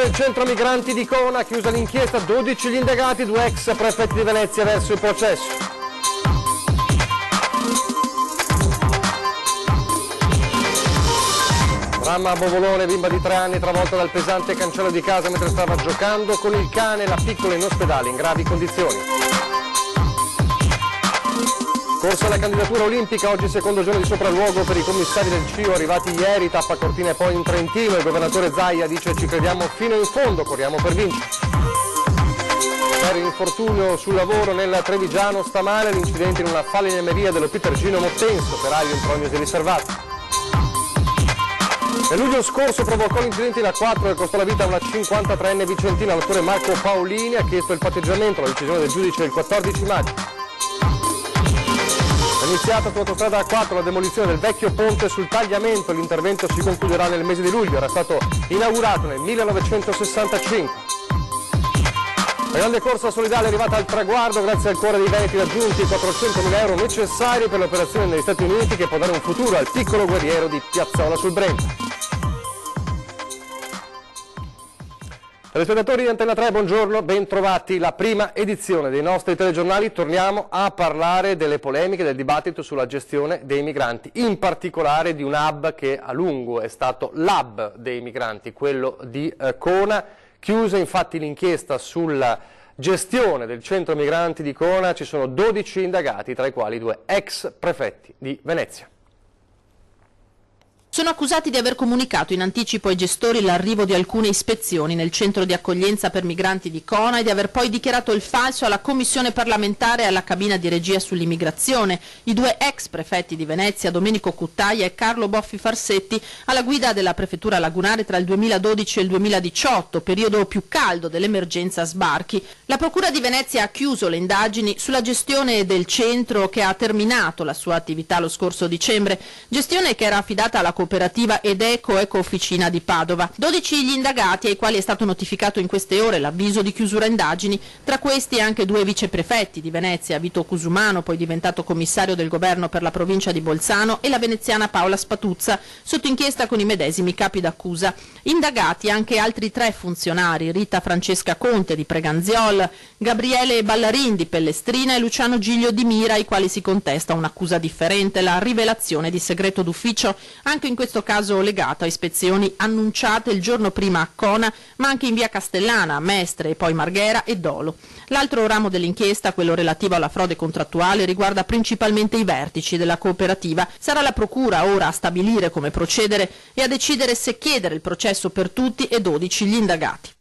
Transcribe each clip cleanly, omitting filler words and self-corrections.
del centro migranti di Cona, chiusa l'inchiesta, 12 gli indagati, 2 ex prefetti di Venezia verso il processo. Dramma a Bovolone, bimba di 3 anni travolta dal pesante cancello di casa mentre stava giocando con il cane, la piccola in ospedale in gravi condizioni. Corsa alla candidatura olimpica, oggi secondo giorno di sopralluogo per i commissari del CIO arrivati ieri, tappa Cortina e poi in Trentino. Il governatore Zaia dice: ci crediamo fino in fondo, corriamo per vincere. Per l'infortunio sul lavoro nel Trevigiano stamane, l'incidente in una falegnameria dello Pitergino Mottenso, operaio in prognosi riservata. Nel luglio scorso provocò l'incidente in A4 che costò la vita a una 53enne vicentina. L'attore Marco Paolini ha chiesto il patteggiamento, la decisione del giudice il 14 maggio. È iniziata sull'autostrada A4 la demolizione del vecchio ponte sul tagliamento, l'intervento si concluderà nel mese di luglio, era stato inaugurato nel 1965. La grande corsa solidale è arrivata al traguardo grazie al cuore dei veneti raggiunti, 400.000 euro necessari per l'operazione negli Stati Uniti che può dare un futuro al piccolo guerriero di Piazzola sul Brenta. Telespettatori di Antena 3, buongiorno, ben trovati. La prima edizione dei nostri telegiornali, torniamo a parlare delle polemiche, del dibattito sulla gestione dei migranti, in particolare di un hub che a lungo è stato l'hub dei migranti, quello di Cona. Chiusa infatti l'inchiesta sulla gestione del centro migranti di Cona, ci sono 12 indagati, tra i quali 2 ex prefetti di Venezia. Sono accusati di aver comunicato in anticipo ai gestori l'arrivo di alcune ispezioni nel centro di accoglienza per migranti di Cona e di aver poi dichiarato il falso alla commissione parlamentare e alla cabina di regia sull'immigrazione. I 2 ex prefetti di Venezia, Domenico Cuttaia e Carlo Boffi Farsetti, alla guida della prefettura lagunare tra il 2012 e il 2018, periodo più caldo dell'emergenza sbarchi. La procura di Venezia ha chiuso le indagini sulla gestione del centro che ha terminato la sua attività lo scorso dicembre, gestione che era affidata alla cooperativa Eco Officina di Padova. 12 gli indagati ai quali è stato notificato in queste ore l'avviso di chiusura indagini, tra questi anche 2 viceprefetti di Venezia, Vito Cusumano, poi diventato commissario del governo per la provincia di Bolzano, e la veneziana Paola Spatuzza, sotto inchiesta con i medesimi capi d'accusa. Indagati anche altri 3 funzionari, Rita Francesca Conte di Preganziol, Gabriele Ballarin di Pellestrina e Luciano Giglio di Mira, ai quali si contesta un'accusa differente, la rivelazione di segreto d'ufficio, anche in questo caso legato a ispezioni annunciate il giorno prima a Cona, ma anche in via Castellana, Mestre e poi Marghera e Dolo. L'altro ramo dell'inchiesta, quello relativo alla frode contrattuale, riguarda principalmente i vertici della cooperativa. Sarà la procura ora a stabilire come procedere e a decidere se chiedere il processo per tutti e 12 gli indagati.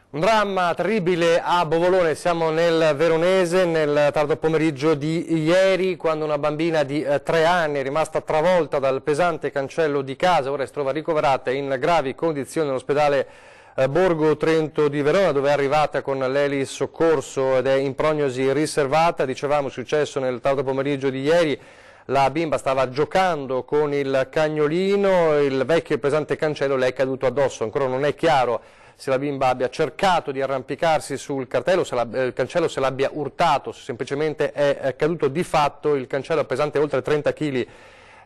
Un dramma terribile a Bovolone, siamo nel Veronese, nel tardo pomeriggio di ieri, quando una bambina di 3 anni è rimasta travolta dal pesante cancello di casa, ora si trova ricoverata in gravi condizioni nell'ospedale Borgo Trento di Verona, dove è arrivata con l'elis soccorso ed è in prognosi riservata. Dicevamo, successo nel tardo pomeriggio di ieri. La bimba stava giocando con il cagnolino, il vecchio e pesante cancello le è caduto addosso, ancora non è chiaro se la bimba abbia cercato di arrampicarsi sul cartello, se il cancello se l'abbia urtato, se semplicemente è caduto di fatto. Il cancello pesante oltre 30 kg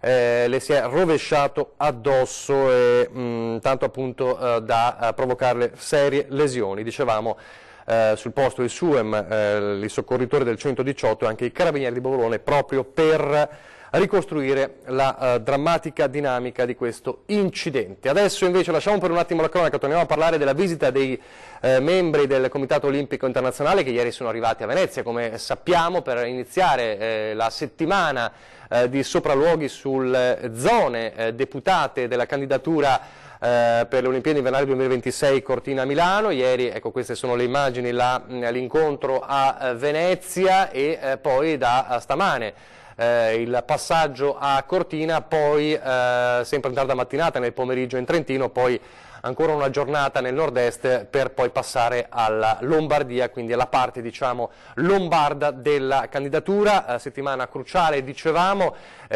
le si è rovesciato addosso, e tanto appunto da provocarle serie lesioni. Dicevamo sul posto il SUEM, i soccorritori del 118 e anche i carabinieri di Bovolone, proprio per ricostruire la drammatica dinamica di questo incidente. Adesso invece lasciamo per un attimo la cronaca, torniamo a parlare della visita dei membri del Comitato Olimpico Internazionale che ieri sono arrivati a Venezia, come sappiamo, per iniziare la settimana di sopralluoghi sulle zone deputate della candidatura per le Olimpiadi invernali 2026 Cortina-Milano. Ieri, ecco, queste sono le immagini, l'incontro a Venezia, e poi da stamane il passaggio a Cortina, poi sempre in tarda mattinata nel pomeriggio in Trentino, poi ancora una giornata nel nord-est per poi passare alla Lombardia, quindi alla parte, diciamo, lombarda della candidatura. Settimana cruciale, dicevamo,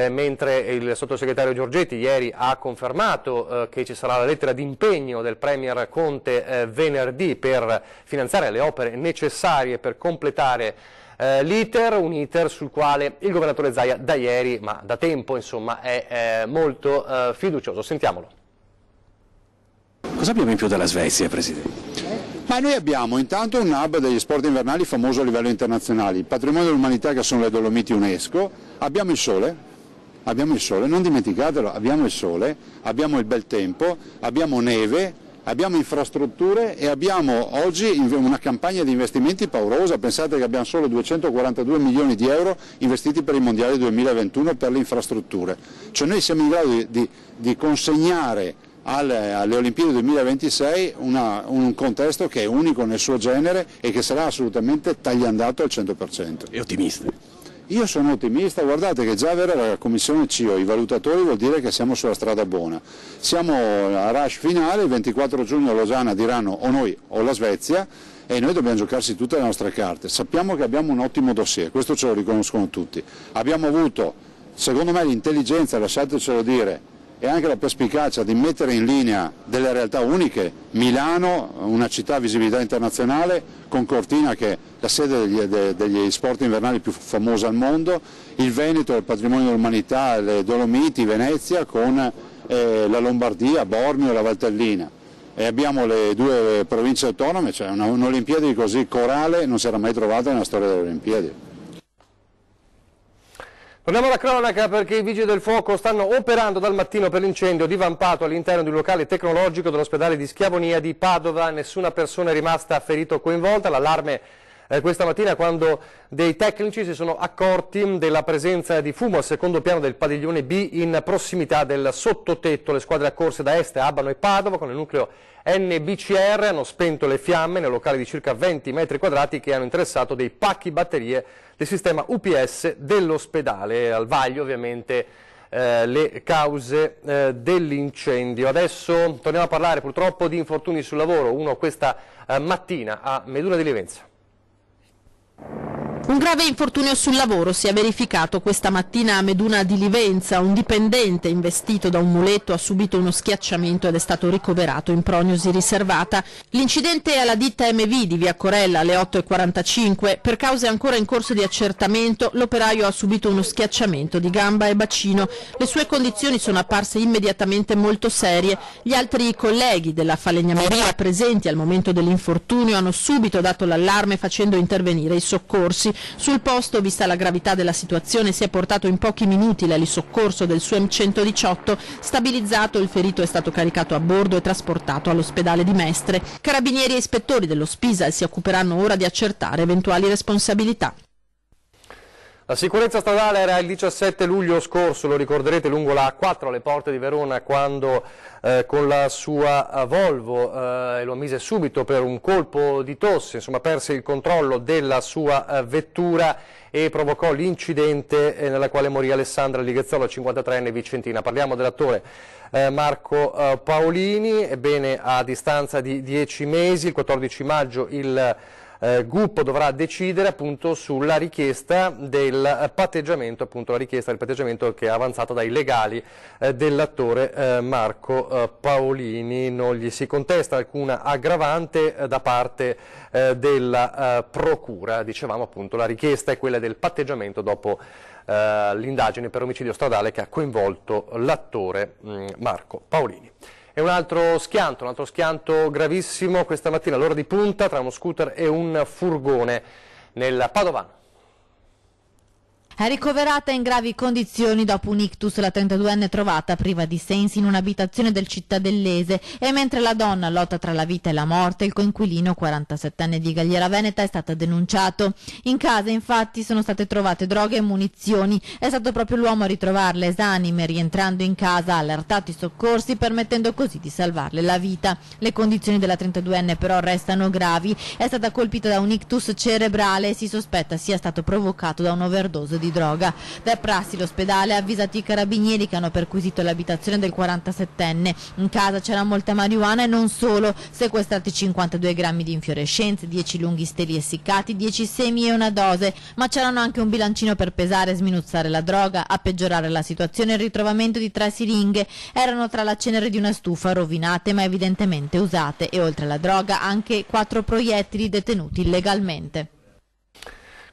mentre il sottosegretario Giorgetti ieri ha confermato che ci sarà la lettera di impegno del Premier Conte venerdì per finanziare le opere necessarie per completare l'iter, un iter sul quale il governatore Zaia da ieri, ma da tempo insomma, è molto fiducioso. Sentiamolo. Cosa abbiamo in più dalla Svezia, Presidente? Ma noi abbiamo intanto un hub degli sport invernali famoso a livello internazionale, il patrimonio dell'umanità che sono le Dolomiti UNESCO, abbiamo il sole, non dimenticatelo, abbiamo il sole, abbiamo il bel tempo, abbiamo neve, abbiamo infrastrutture e abbiamo oggi una campagna di investimenti paurosa. Pensate che abbiamo solo 242 milioni di euro investiti per i mondiali 2021 per le infrastrutture, cioè noi siamo in grado di consegnare alle Olimpiadi 2026 un contesto che è unico nel suo genere e che sarà assolutamente tagliandato al 100%. È ottimista? Io sono ottimista, guardate che già avere la commissione CIO, i valutatori, vuol dire che siamo sulla strada buona. Siamo a rush finale, il 24 giugno a Losanna diranno o noi o la Svezia e noi dobbiamo giocarsi tutte le nostre carte. Sappiamo che abbiamo un ottimo dossier, questo ce lo riconoscono tutti. Abbiamo avuto, secondo me, l'intelligenza, lasciatecelo dire, e anche la perspicacia di mettere in linea delle realtà uniche. Milano, una città a visibilità internazionale, con Cortina che è la sede degli sport invernali più famosa al mondo, il Veneto, il patrimonio dell'umanità, le Dolomiti, Venezia, con la Lombardia, Bormio e la Valtellina. E abbiamo le due province autonome, cioè un'Olimpiadi così corale non si era mai trovata nella storia delle Olimpiadi. Torniamo alla cronaca perché i vigili del fuoco stanno operando dal mattino per l'incendio divampato all'interno di un locale tecnologico dell'ospedale di Schiavonia di Padova. Nessuna persona è rimasta ferita o coinvolta. L'allarme questa mattina quando dei tecnici si sono accorti della presenza di fumo al secondo piano del padiglione B in prossimità del sottotetto. Le squadre accorse da Este, Abano e Padova con il nucleo NBCR hanno spento le fiamme nel locale di circa 20 metri quadrati che hanno interessato dei pacchi batterie del sistema UPS dell'ospedale. Al vaglio ovviamente le cause dell'incendio. Adesso torniamo a parlare purtroppo di infortuni sul lavoro, uno questa mattina a Meduna di Livenza. Un grave infortunio sul lavoro si è verificato questa mattina a Meduna di Livenza. Un dipendente investito da un muletto ha subito uno schiacciamento ed è stato ricoverato in prognosi riservata. L'incidente è alla ditta MV di via Corella alle 8:45. Per cause ancora in corso di accertamento, l'operaio ha subito uno schiacciamento di gamba e bacino. Le sue condizioni sono apparse immediatamente molto serie. Gli altri colleghi della falegnameria presenti al momento dell'infortunio hanno subito dato l'allarme facendo intervenire i soccorsi. Sul posto, vista la gravità della situazione, si è portato in pochi minuti l'elisoccorso del SUEM 118. Stabilizzato, il ferito è stato caricato a bordo e trasportato all'ospedale di Mestre. Carabinieri e ispettori dello Spisal si occuperanno ora di accertare eventuali responsabilità. La sicurezza stradale era il 17 luglio scorso, lo ricorderete, lungo la A4 alle porte di Verona, quando con la sua Volvo lo mise subito per un colpo di tosse, insomma perse il controllo della sua vettura e provocò l'incidente nella quale morì Alessandra Lighezzolo, 53enne vicentina. Parliamo dell'attore Marco Paolini. Ebbene, a distanza di 10 mesi, il 14 maggio, il GUP dovrà decidere appunto sulla richiesta del patteggiamento, che è avanzata dai legali dell'attore Marco Paolini. Non gli si contesta alcuna aggravante da parte della procura. Dicevamo appunto la richiesta è quella del patteggiamento dopo l'indagine per omicidio stradale che ha coinvolto l'attore Marco Paolini. E un altro schianto gravissimo questa mattina all'ora di punta tra uno scooter e un furgone nel Padovano. È ricoverata in gravi condizioni dopo un ictus la 32enne trovata priva di sensi in un'abitazione del Cittadellese e mentre la donna lotta tra la vita e la morte, il coinquilino 47enne di Galliera Veneta è stato denunciato. In casa infatti sono state trovate droghe e munizioni. È stato proprio l'uomo a ritrovarle esanime rientrando in casa, ha allertato i soccorsi permettendo così di salvarle la vita. Le condizioni della 32enne però restano gravi. È stata colpita da un ictus cerebrale e si sospetta sia stato provocato da un'overdose di droga. Da prassi l'ospedale ha avvisato i carabinieri che hanno perquisito l'abitazione del 47enne. In casa c'era molta marijuana e non solo, sequestrati 52 grammi di infiorescenze, 10 lunghi steli essiccati, 10 semi e una dose, ma c'erano anche un bilancino per pesare e sminuzzare la droga. A peggiorare la situazione il ritrovamento di 3 siringhe, erano tra la cenere di una stufa, rovinate ma evidentemente usate, e oltre alla droga anche 4 proiettili detenuti illegalmente.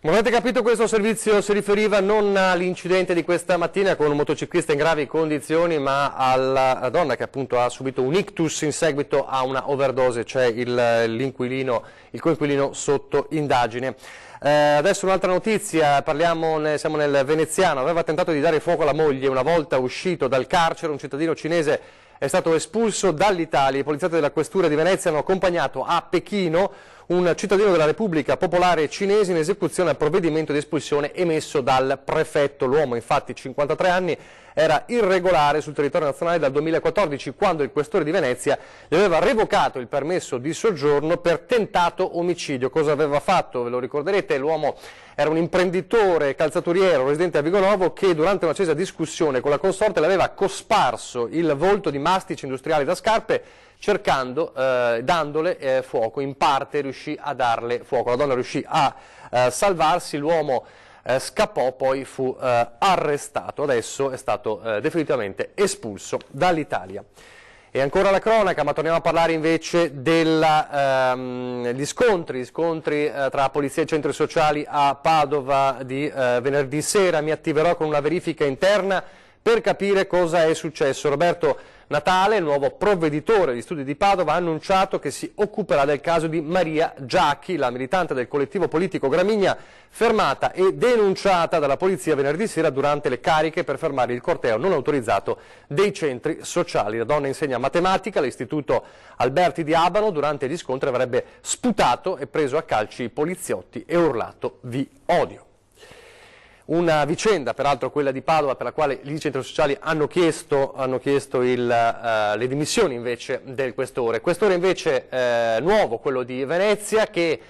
Come avete capito, questo servizio si riferiva non all'incidente di questa mattina con un motociclista in gravi condizioni, ma alla donna che appunto ha subito un ictus in seguito a una overdose. C'è il coinquilino sotto indagine. Adesso un'altra notizia, siamo nel veneziano. Aveva tentato di dare fuoco alla moglie una volta uscito dal carcere. Un cittadino cinese è stato espulso dall'Italia. I poliziotti della questura di Venezia hanno accompagnato a Pechino un cittadino della Repubblica Popolare Cinese in esecuzione al provvedimento di espulsione emesso dal prefetto. L'uomo, infatti, 53 anni, era irregolare sul territorio nazionale dal 2014, quando il questore di Venezia gli aveva revocato il permesso di soggiorno per tentato omicidio. Cosa aveva fatto? Ve lo ricorderete, l'uomo era un imprenditore calzaturiero residente a Vigonovo che durante un'accesa discussione con la consorte le aveva cosparso il volto di mastici industriali da scarpe, dandole fuoco. In parte riuscì a darle fuoco, la donna riuscì a salvarsi, l'uomo scappò, poi fu arrestato, adesso è stato definitivamente espulso dall'Italia. E ancora la cronaca, ma torniamo a parlare invece degli scontri tra polizia e centri sociali a Padova di venerdì sera. Mi attiverò con una verifica interna per capire cosa è successo. Roberto Natale, il nuovo provveditore di studi di Padova, ha annunciato che si occuperà del caso di Maria Giacchi, la militante del collettivo politico Gramigna, fermata e denunciata dalla polizia venerdì sera durante le cariche per fermare il corteo non autorizzato dei centri sociali. La donna insegna matematica all'istituto Alberti di Abano. Durante gli scontri avrebbe sputato e preso a calci i poliziotti e urlato "vi odio". Una vicenda, peraltro quella di Padova, per la quale i centri sociali hanno chiesto le dimissioni invece del questore. Questore invece nuovo, quello di Venezia, che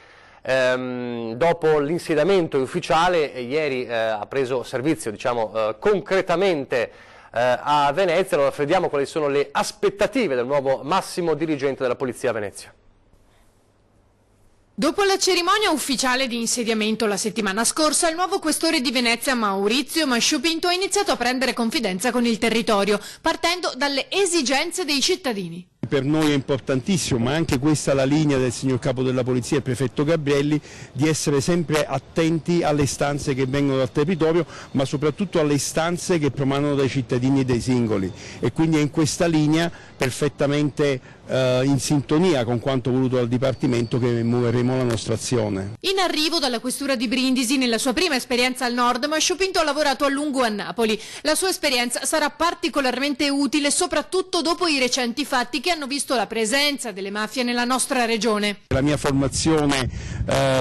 dopo l'insediamento ufficiale ieri ha preso servizio, concretamente a Venezia. Allora vediamo quali sono le aspettative del nuovo massimo dirigente della Polizia a Venezia. Dopo la cerimonia ufficiale di insediamento la settimana scorsa, il nuovo questore di Venezia Maurizio Masciupinto ha iniziato a prendere confidenza con il territorio, partendo dalle esigenze dei cittadini. Per noi è importantissimo, ma anche questa è la linea del signor Capo della Polizia, il Prefetto Gabrielli, di essere sempre attenti alle istanze che vengono dal territorio, ma soprattutto alle istanze che promanano dai cittadini e dai singoli. E quindi è in questa linea, perfettamente in sintonia con quanto voluto dal Dipartimento, che muoveremo la nostra azione. In arrivo dalla questura di Brindisi, nella sua prima esperienza al nord, Masciupinto ha lavorato a lungo a Napoli. La sua esperienza sarà particolarmente utile soprattutto dopo i recenti fatti che hanno visto la presenza delle mafie nella nostra regione. La mia formazione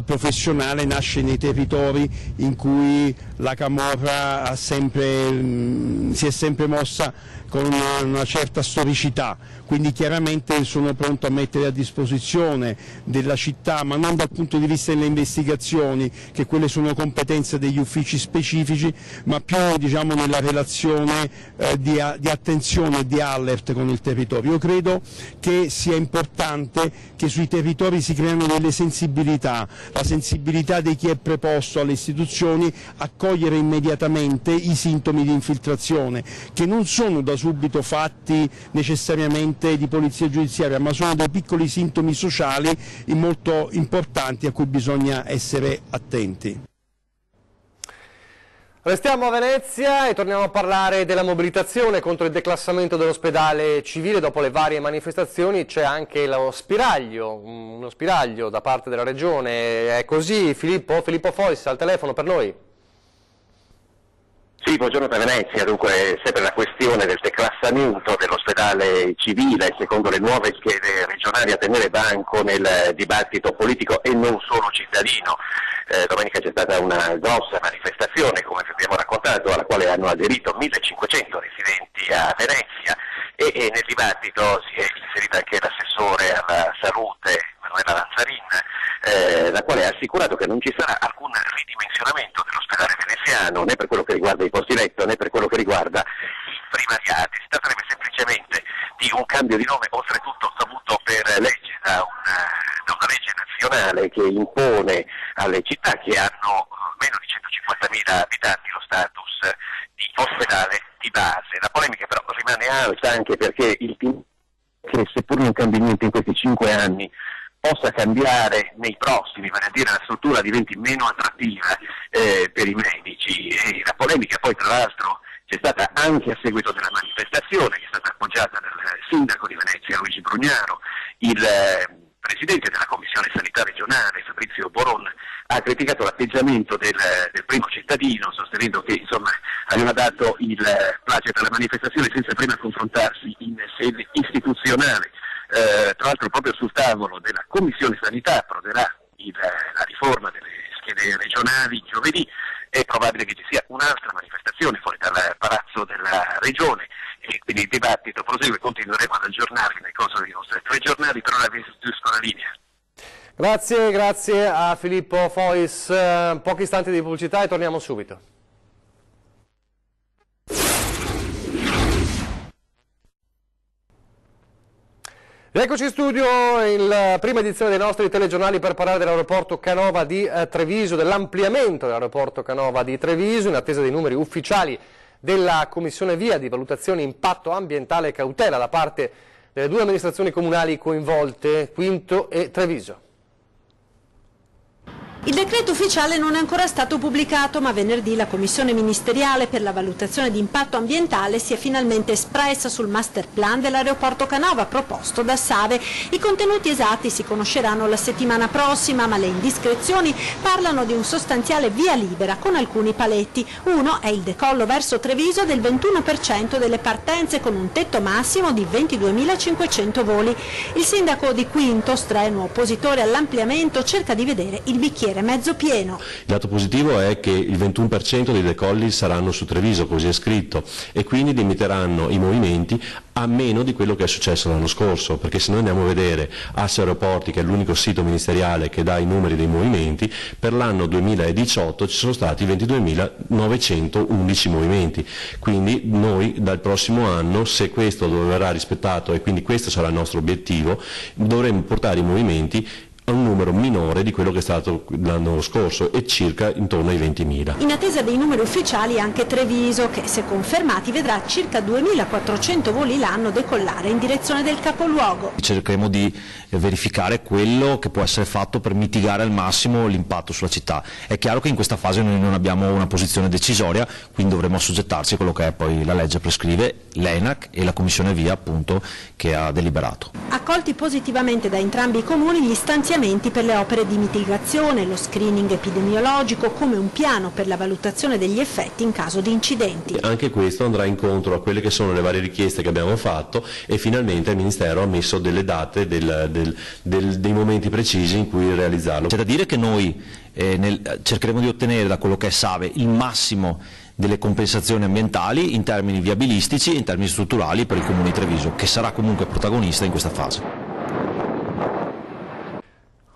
professionale nasce nei territori in cui la camorra si è sempre mossa con una certa storicità, quindi chiaramente sono pronto a mettere a disposizione della città, ma non dal punto di vista delle investigazioni, che quelle sono competenze degli uffici specifici, ma più nella relazione di attenzione e di alert con il territorio. Io credo che sia importante che sui territori si creino delle sensibilità, la sensibilità di chi è preposto alle istituzioni a cogliere immediatamente i sintomi di infiltrazione, che non sono da subito fatti necessariamente di polizia giudiziaria, ma sono dei piccoli sintomi sociali molto importanti a cui bisogna essere attenti. Restiamo a Venezia e torniamo a parlare della mobilitazione contro il declassamento dell'ospedale civile. Dopo le varie manifestazioni c'è anche uno spiraglio da parte della regione. È così, Filippo Fois al telefono per noi. Sì, buongiorno da Venezia. Dunque, sempre la questione del declassamento dell'ospedale civile, secondo le nuove schede regionali, a tenere banco nel dibattito politico e non solo cittadino. Domenica c'è stata una grossa manifestazione, come vi abbiamo raccontato, alla quale hanno aderito 1500 residenti a Venezia e nel dibattito si è inserita anche l'assessore alla salute, Manuela Lanzarin, la quale ha assicurato che non ci sarà alcun ridimensionamento dell'ospedale veneziano, né per quello che riguarda i posti letto, né per quello che riguarda i primariati. Si tratterebbe semplicemente di un cambio di nome, oltretutto dovuto per legge da una legge nazionale che impone alle città che hanno meno di 150.000 abitanti lo status di ospedale di base. La polemica però rimane alta anche perché che seppur non cambi niente in questi 5 anni, possa cambiare nei prossimi, vale a dire la struttura diventi meno attrattiva per i medici. E la polemica poi tra l'altro c'è stata anche a seguito della manifestazione che è stata appoggiata dal sindaco di Venezia Luigi Brugnaro. Il presidente della commissione sanità regionale Fabrizio Boron ha criticato l'atteggiamento del primo cittadino, sostenendo che insomma aveva dato il placet alla manifestazione senza prima confrontarsi in sede istituzionale. Tra l'altro proprio sul tavolo della commissione sanità approderà la riforma delle schede regionali giovedì. È probabile che ci sia un'altra manifestazione fuori dal palazzo della regione e quindi il dibattito prosegue. Continueremo ad aggiornarvi nel corso dei nostri 3 giornali, per ora vi restituisco la linea. Grazie a Filippo Fois. Pochi istanti di pubblicità e torniamo subito. Eccoci in studio, la prima edizione dei nostri telegiornali per parlare dell'aeroporto Canova di Treviso, dell'ampliamento dell'aeroporto Canova di Treviso, in attesa dei numeri ufficiali della Commissione VIA di valutazione impatto ambientale e cautela da parte delle 2 amministrazioni comunali coinvolte, Quinto e Treviso. Il decreto ufficiale non è ancora stato pubblicato, ma venerdì la Commissione ministeriale per la valutazione di impatto ambientale si è finalmente espressa sul master plan dell'aeroporto Canova proposto da Save. I contenuti esatti si conosceranno la settimana prossima, ma le indiscrezioni parlano di un sostanziale via libera con alcuni paletti. Uno è il decollo verso Treviso del 21% delle partenze con un tetto massimo di 22.500 voli. Il sindaco di Quinto, strenuo oppositore all'ampliamento, cerca di vedere il bicchiere mezzo pieno. Il dato positivo è che il 21% dei decolli saranno su Treviso, così è scritto, e quindi limiteranno i movimenti a meno di quello che è successo l'anno scorso, perché se noi andiamo a vedere Asse Aeroporti, che è l'unico sito ministeriale che dà i numeri dei movimenti, per l'anno 2018 ci sono stati 22.911 movimenti, quindi noi dal prossimo anno, se questo verrà rispettato e quindi questo sarà il nostro obiettivo, dovremo portare i movimenti a un numero minore di quello che è stato l'anno scorso e circa intorno ai 20.000. In attesa dei numeri ufficiali anche Treviso, che se confermati vedrà circa 2.400 voli l'anno decollare in direzione del capoluogo. Cercheremo di verificare quello che può essere fatto per mitigare al massimo l'impatto sulla città. È chiaro che in questa fase noi non abbiamo una posizione decisoria, quindi dovremo assoggettarci a quello che è poi la legge prescrive, l'ENAC e la Commissione VIA appunto che ha deliberato. Accolti positivamente da entrambi i comuni gli stanziamenti per le opere di mitigazione, lo screening epidemiologico come un piano per la valutazione degli effetti in caso di incidenti. Anche questo andrà incontro a quelle che sono le varie richieste che abbiamo fatto e finalmente il Ministero ha messo delle date dei momenti precisi in cui realizzarlo. C'è da dire che noi cercheremo di ottenere da quello che è Save il massimo delle compensazioni ambientali in termini viabilistici e in termini strutturali per il Comune di Treviso, che sarà comunque protagonista in questa fase.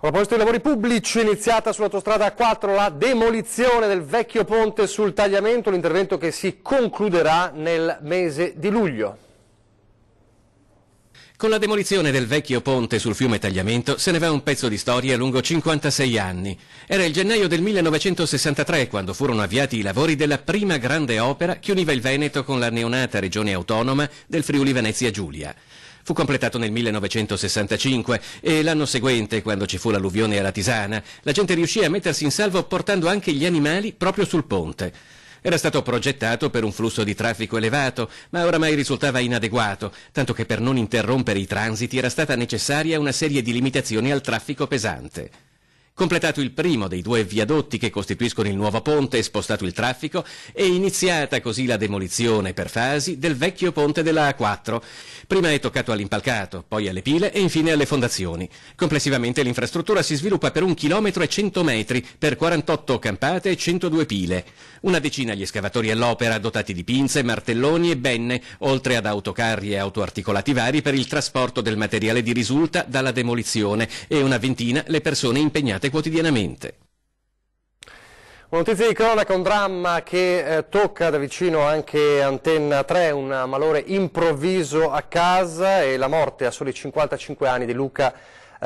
A proposito dei lavori pubblici, iniziata sull'autostrada A4 la demolizione del vecchio ponte sul tagliamento, l'intervento che si concluderà nel mese di luglio. Con la demolizione del vecchio ponte sul fiume Tagliamento se ne va un pezzo di storia lungo 56 anni. Era il gennaio del 1963 quando furono avviati i lavori della prima grande opera che univa il Veneto con la neonata regione autonoma del Friuli Venezia Giulia. Fu completato nel 1965 e l'anno seguente, quando ci fu l'alluvione alla Tisana, la gente riuscì a mettersi in salvo portando anche gli animali proprio sul ponte. Era stato progettato per un flusso di traffico elevato, ma oramai risultava inadeguato, tanto che per non interrompere i transiti era stata necessaria una serie di limitazioni al traffico pesante. Completato il primo dei 2 viadotti che costituiscono il nuovo ponte e spostato il traffico, è iniziata così la demolizione per fasi del vecchio ponte della A4. Prima è toccato all'impalcato, poi alle pile e infine alle fondazioni. Complessivamente l'infrastruttura si sviluppa per 1 chilometro e 100 metri, per 48 campate e 102 pile. Una decina gli escavatori all'opera dotati di pinze, martelloni e benne, oltre ad autocarri e autoarticolati vari per il trasporto del materiale di risulta dalla demolizione e una ventina le persone impegnate quotidianamente. Una notizia di cronaca, un dramma che tocca da vicino anche Antenna 3, un malore improvviso a casa e la morte a soli 55 anni di Luca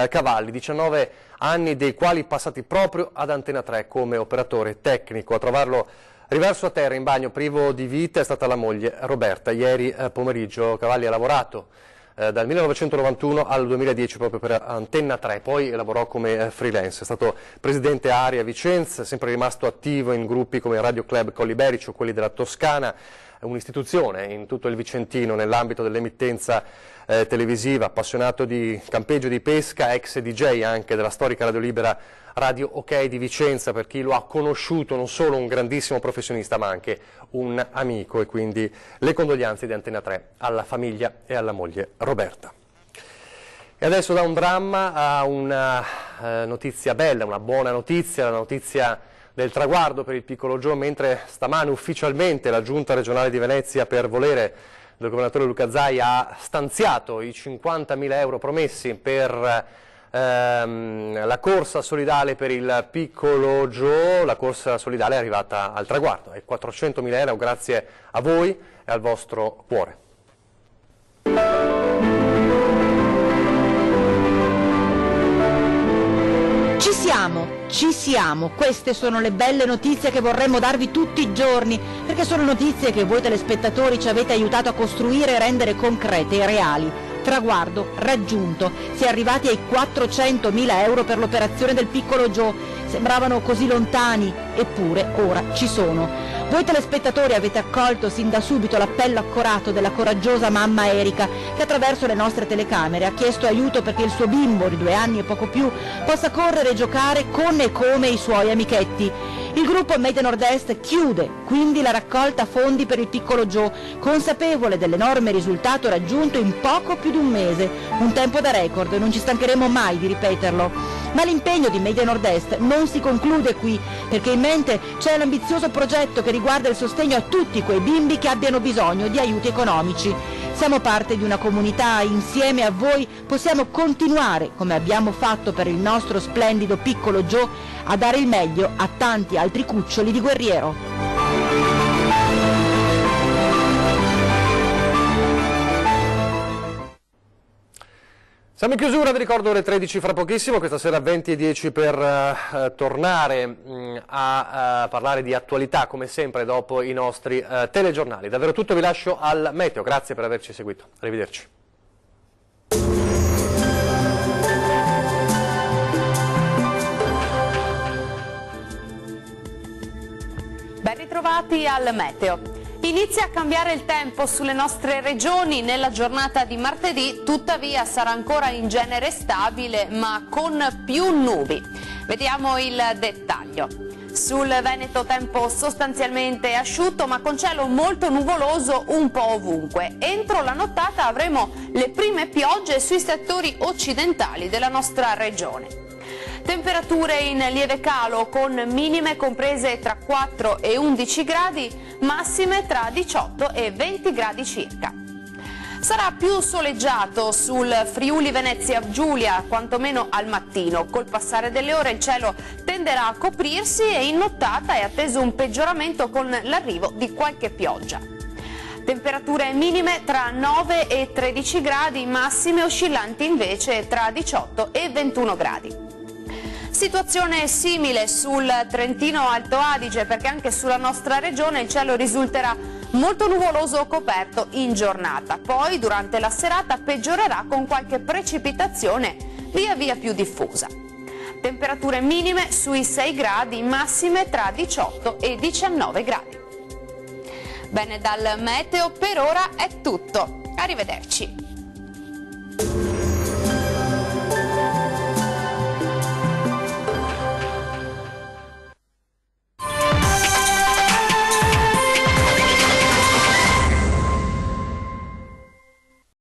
Cavalli, 19 anni dei quali passati proprio ad Antenna 3 come operatore tecnico. A trovarlo riverso a terra in bagno privo di vita è stata la moglie Roberta. Ieri pomeriggio Cavalli ha lavorato dal 1991 al 2010 proprio per Antenna 3, poi lavorò come freelance, è stato presidente Aria Vicenza, sempre rimasto attivo in gruppi come Radio Club Colli Berici o quelli della Toscana, un'istituzione in tutto il Vicentino nell'ambito dell'emittenza televisiva, appassionato di campeggio, di pesca, ex DJ anche della storica Radio Libera Radio OK di Vicenza, per chi lo ha conosciuto, non solo un grandissimo professionista ma anche un amico, e quindi le condoglianze di Antenna 3 alla famiglia e alla moglie Roberta. E adesso da un dramma a una notizia bella, una buona notizia, la notizia del traguardo per il piccolo Gio, mentre stamane ufficialmente la Giunta regionale di Venezia, per volere del governatore Luca Zaia, ha stanziato i 50.000 euro promessi per la corsa solidale per il piccolo Gio. La corsa solidale è arrivata al traguardo, è 400.000 euro grazie a voi e al vostro cuore. Ci siamo, queste sono le belle notizie che vorremmo darvi tutti i giorni, perché sono notizie che voi telespettatori ci avete aiutato a costruire e rendere concrete e reali. Traguardo raggiunto, si è arrivati ai 400.000 euro per l'operazione del piccolo Gio. Sembravano così lontani, eppure ora ci sono. Voi telespettatori avete accolto sin da subito l'appello accorato della coraggiosa mamma Erika, che attraverso le nostre telecamere ha chiesto aiuto perché il suo bimbo di 2 anni e poco più possa correre e giocare con e come i suoi amichetti. Il gruppo Made Nord-Est chiude quindi la raccolta fondi per il piccolo Gio, consapevole dell'enorme risultato raggiunto in poco più di un mese, un tempo da record, non ci stancheremo mai di ripeterlo. Ma l'impegno di Made Nord-Est non si conclude qui, perché in mente c'è l'ambizioso progetto che riguarda il sostegno a tutti quei bimbi che abbiano bisogno di aiuti economici. Siamo parte di una comunità, insieme a voi possiamo continuare, come abbiamo fatto per il nostro splendido piccolo Gio, a dare il meglio a tanti altri cuccioli di guerriero. Siamo in chiusura, vi ricordo ore 13 fra pochissimo, questa sera 20:10 per tornare a parlare di attualità come sempre dopo i nostri telegiornali. Davvero tutto, vi lascio al meteo, grazie per averci seguito, arrivederci. Ben ritrovati al meteo. Inizia a cambiare il tempo sulle nostre regioni nella giornata di martedì, tuttavia sarà ancora in genere stabile ma con più nubi. Vediamo il dettaglio. Sul Veneto tempo sostanzialmente asciutto ma con cielo molto nuvoloso un po' ovunque. Entro la nottata avremo le prime piogge sui settori occidentali della nostra regione. Temperature in lieve calo con minime comprese tra 4 e 11 gradi, massime tra 18 e 20 gradi circa. Sarà più soleggiato sul Friuli Venezia Giulia, quantomeno al mattino. Col passare delle ore il cielo tenderà a coprirsi e in nottata è atteso un peggioramento con l'arrivo di qualche pioggia. Temperature minime tra 9 e 13 gradi, massime oscillanti invece tra 18 e 21 gradi. Situazione simile sul Trentino Alto Adige, perché anche sulla nostra regione il cielo risulterà molto nuvoloso o coperto in giornata, poi durante la serata peggiorerà con qualche precipitazione via via più diffusa. Temperature minime sui 6 gradi, massime tra 18 e 19 gradi. Bene, dal meteo per ora è tutto, arrivederci.